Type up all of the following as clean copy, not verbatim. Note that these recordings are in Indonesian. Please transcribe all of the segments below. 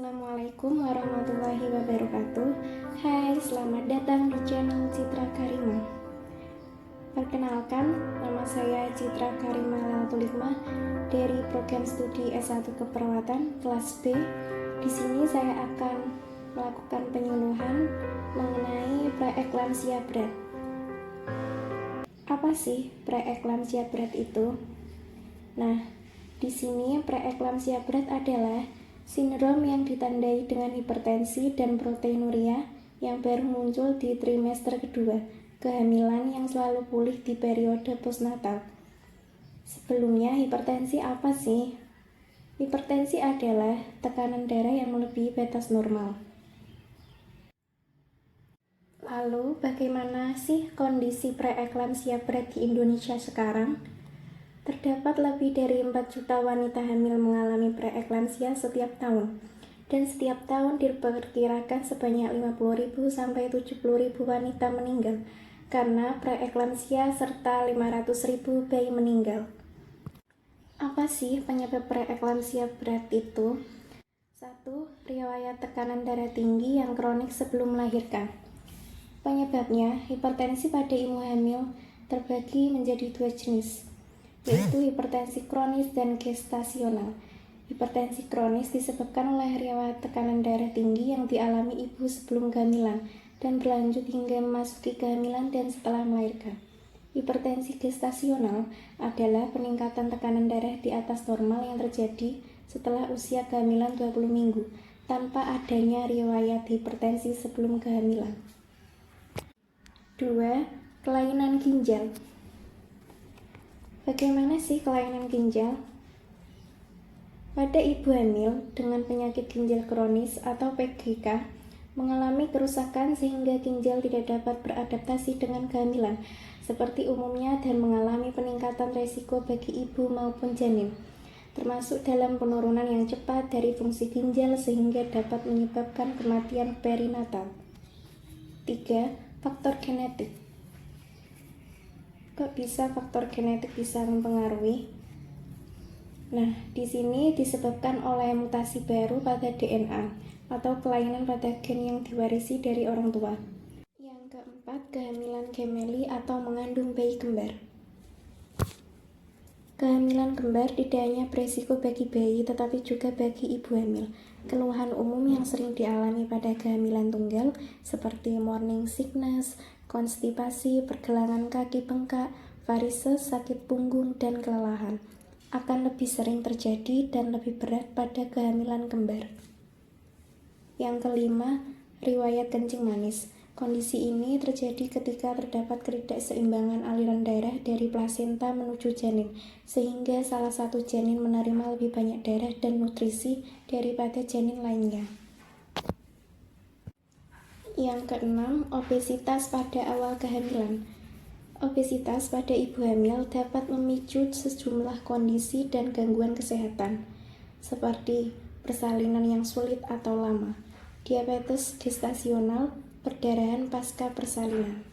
Assalamualaikum warahmatullahi wabarakatuh. Hai, selamat datang di channel Citra Karima. Perkenalkan, nama saya Citra Karima Lalatulikma dari program studi S1 Keperawatan kelas B. Di sini saya akan melakukan penyuluhan mengenai preeklamsia berat. Apa sih preeklamsia berat itu? Nah, di sini preeklamsia berat adalah sindrom yang ditandai dengan hipertensi dan proteinuria yang baru muncul di trimester kedua kehamilan yang selalu pulih di periode postnatal. Sebelumnya, hipertensi apa sih? Hipertensi adalah tekanan darah yang melebihi batas normal. Lalu, bagaimana sih kondisi preeklamsia berat di Indonesia sekarang? Terdapat lebih dari 4 juta wanita hamil mengalami preeklamsia setiap tahun, dan setiap tahun diperkirakan sebanyak 50.000 sampai 70.000 wanita meninggal karena preeklamsia serta 500.000 bayi meninggal. Apa sih penyebab preeklamsia berat itu? 1. Riwayat tekanan darah tinggi yang kronik sebelum melahirkan. Penyebabnya, hipertensi pada ibu hamil terbagi menjadi 2 jenis, yaitu hipertensi kronis dan gestasional. Hipertensi kronis disebabkan oleh riwayat tekanan darah tinggi yang dialami ibu sebelum kehamilan dan berlanjut hingga memasuki kehamilan dan setelah melahirkan. Hipertensi gestasional adalah peningkatan tekanan darah di atas normal yang terjadi setelah usia kehamilan 20 minggu tanpa adanya riwayat hipertensi sebelum kehamilan. 2. Kelainan ginjal. Bagaimana sih kelainan ginjal? Pada ibu hamil dengan penyakit ginjal kronis atau PGK mengalami kerusakan sehingga ginjal tidak dapat beradaptasi dengan kehamilan seperti umumnya dan mengalami peningkatan resiko bagi ibu maupun janin, termasuk dalam penurunan yang cepat dari fungsi ginjal sehingga dapat menyebabkan kematian perinatal. 3. Faktor genetik. Kok bisa faktor genetik bisa mempengaruhi? Nah, di sini disebabkan oleh mutasi baru pada DNA atau kelainan pada gen yang diwarisi dari orang tua. Yang keempat, kehamilan gemeli atau mengandung bayi kembar. Kehamilan kembar tidak hanya beresiko bagi bayi, tetapi juga bagi ibu hamil. Keluhan umum yang sering dialami pada kehamilan tunggal seperti morning sickness, konstipasi, pergelangan kaki bengkak, varises, sakit punggung, dan kelelahan akan lebih sering terjadi dan lebih berat pada kehamilan kembar. Yang kelima, riwayat kencing manis. Kondisi ini terjadi ketika terdapat ketidakseimbangan aliran darah dari plasenta menuju janin, sehingga salah satu janin menerima lebih banyak darah dan nutrisi daripada janin lainnya. Yang keenam, obesitas pada awal kehamilan. Obesitas pada ibu hamil dapat memicu sejumlah kondisi dan gangguan kesehatan, seperti persalinan yang sulit atau lama, diabetes gestasional, perdarahan pasca persalinan.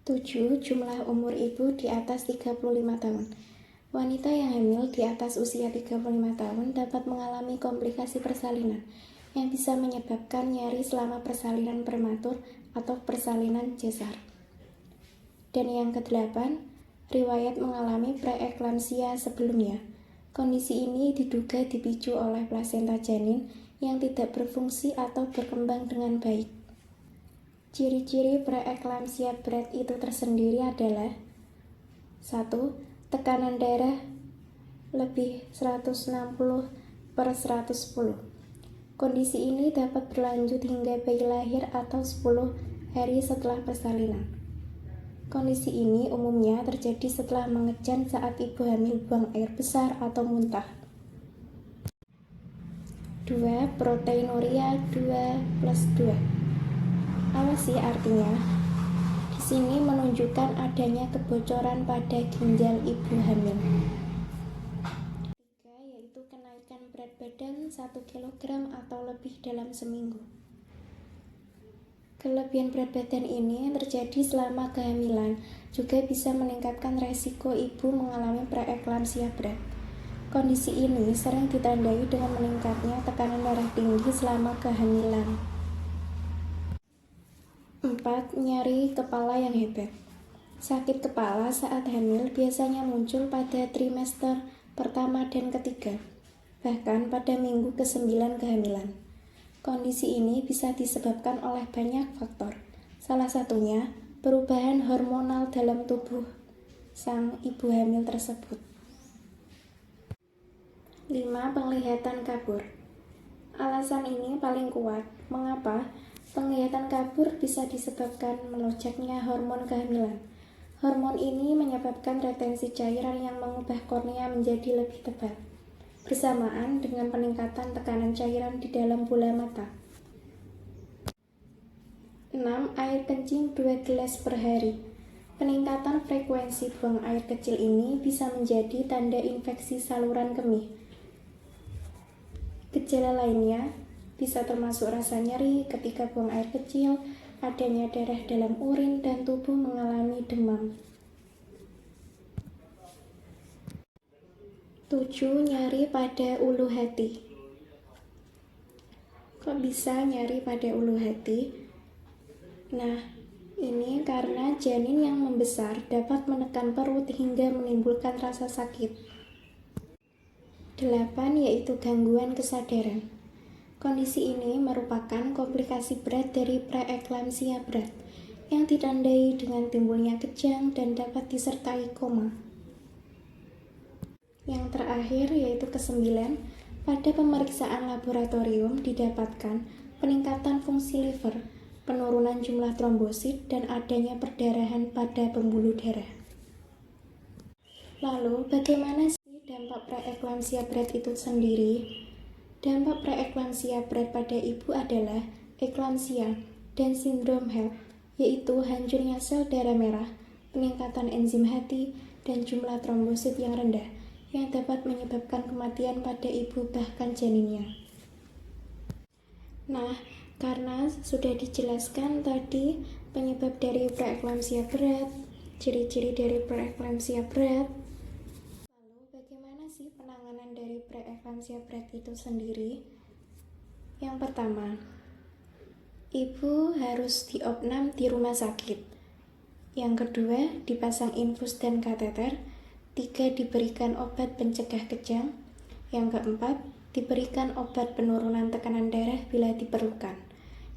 7. Jumlah umur ibu di atas 35 tahun. Wanita yang hamil di atas usia 35 tahun dapat mengalami komplikasi persalinan yang bisa menyebabkan nyeri selama persalinan prematur atau persalinan cesar. Dan yang ke-8, riwayat mengalami preeklamsia sebelumnya. Kondisi ini diduga dipicu oleh plasenta janin yang tidak berfungsi atau berkembang dengan baik. Ciri-ciri preeklamsia berat itu tersendiri adalah 1. Tekanan darah lebih 160/110. Kondisi ini dapat berlanjut hingga bayi lahir atau 10 hari setelah persalinan. Kondisi ini umumnya terjadi setelah mengejan saat ibu hamil buang air besar atau muntah. 2. Proteinuria 2+2. Apa sih artinya? Di sini menunjukkan adanya kebocoran pada ginjal ibu hamil. 3. Yaitu kenaikan berat badan 1 kg atau lebih dalam seminggu. Kelebihan berat badan ini terjadi selama kehamilan, juga bisa meningkatkan resiko ibu mengalami preeklamsia berat. Kondisi ini sering ditandai dengan meningkatnya tekanan darah tinggi selama kehamilan. 4. Nyeri kepala yang hebat. Sakit kepala saat hamil biasanya muncul pada trimester pertama dan ketiga, bahkan pada minggu ke-9 kehamilan. Kondisi ini bisa disebabkan oleh banyak faktor, salah satunya perubahan hormonal dalam tubuh sang ibu hamil tersebut. 5. Penglihatan kabur. Alasan ini paling kuat. Mengapa? Penglihatan kabur bisa disebabkan melonjaknya hormon kehamilan. Hormon ini menyebabkan retensi cairan yang mengubah kornea menjadi lebih tebal, bersamaan dengan peningkatan tekanan cairan di dalam bola mata. 6. Air kencing 2 gelas per hari. Peningkatan frekuensi buang air kecil ini bisa menjadi tanda infeksi saluran kemih. Gejala lainnya bisa termasuk rasa nyeri ketika buang air kecil, adanya darah dalam urin, dan tubuh mengalami demam. 7. Nyeri pada ulu hati. Kok bisa nyeri pada ulu hati? Nah, ini karena janin yang membesar dapat menekan perut hingga menimbulkan rasa sakit. 8. Yaitu gangguan kesadaran. Kondisi ini merupakan komplikasi berat dari preeklamsia berat yang ditandai dengan timbulnya kejang dan dapat disertai koma. Yang terakhir yaitu ke-9, pada pemeriksaan laboratorium didapatkan peningkatan fungsi liver, penurunan jumlah trombosit, dan adanya perdarahan pada pembuluh darah. Lalu, bagaimana sih dampak preeklamsia berat itu sendiri? Dampak preeklamsia berat pada ibu adalah eklamsia dan sindrom HELLP, yaitu hancurnya sel darah merah, peningkatan enzim hati, dan jumlah trombosit yang rendah, yang dapat menyebabkan kematian pada ibu bahkan janinnya. Nah, karena sudah dijelaskan tadi penyebab dari preeklamsia berat, ciri-ciri dari preeklamsia berat, bagaimana sih penanganan dari preeklamsia berat itu sendiri? Yang pertama, ibu harus diopnam di rumah sakit. Yang kedua, dipasang infus dan kateter. 3. Diberikan obat pencegah kejang. Yang keempat, diberikan obat penurunan tekanan darah bila diperlukan.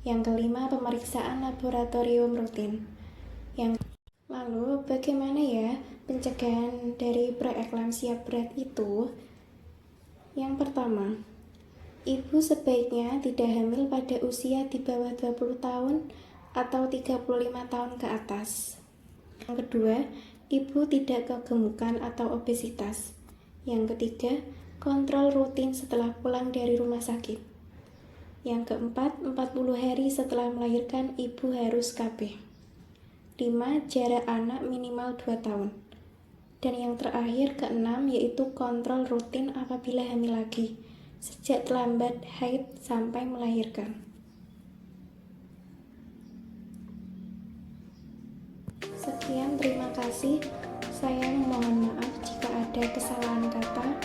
Yang kelima, pemeriksaan laboratorium rutin. Lalu, bagaimana ya pencegahan dari preeklamsia berat itu? Yang pertama, ibu sebaiknya tidak hamil pada usia di bawah 20 tahun atau 35 tahun ke atas. Yang kedua, ibu tidak kegemukan atau obesitas. Yang ketiga, kontrol rutin setelah pulang dari rumah sakit. Yang keempat, 40 hari setelah melahirkan ibu harus KB. 5. Jarak anak minimal 2 tahun. Dan yang terakhir ke-6 yaitu kontrol rutin apabila hamil lagi, sejak terlambat haid sampai melahirkan. Sekian, terima kasih. Saya mohon maaf jika ada kesalahan kata.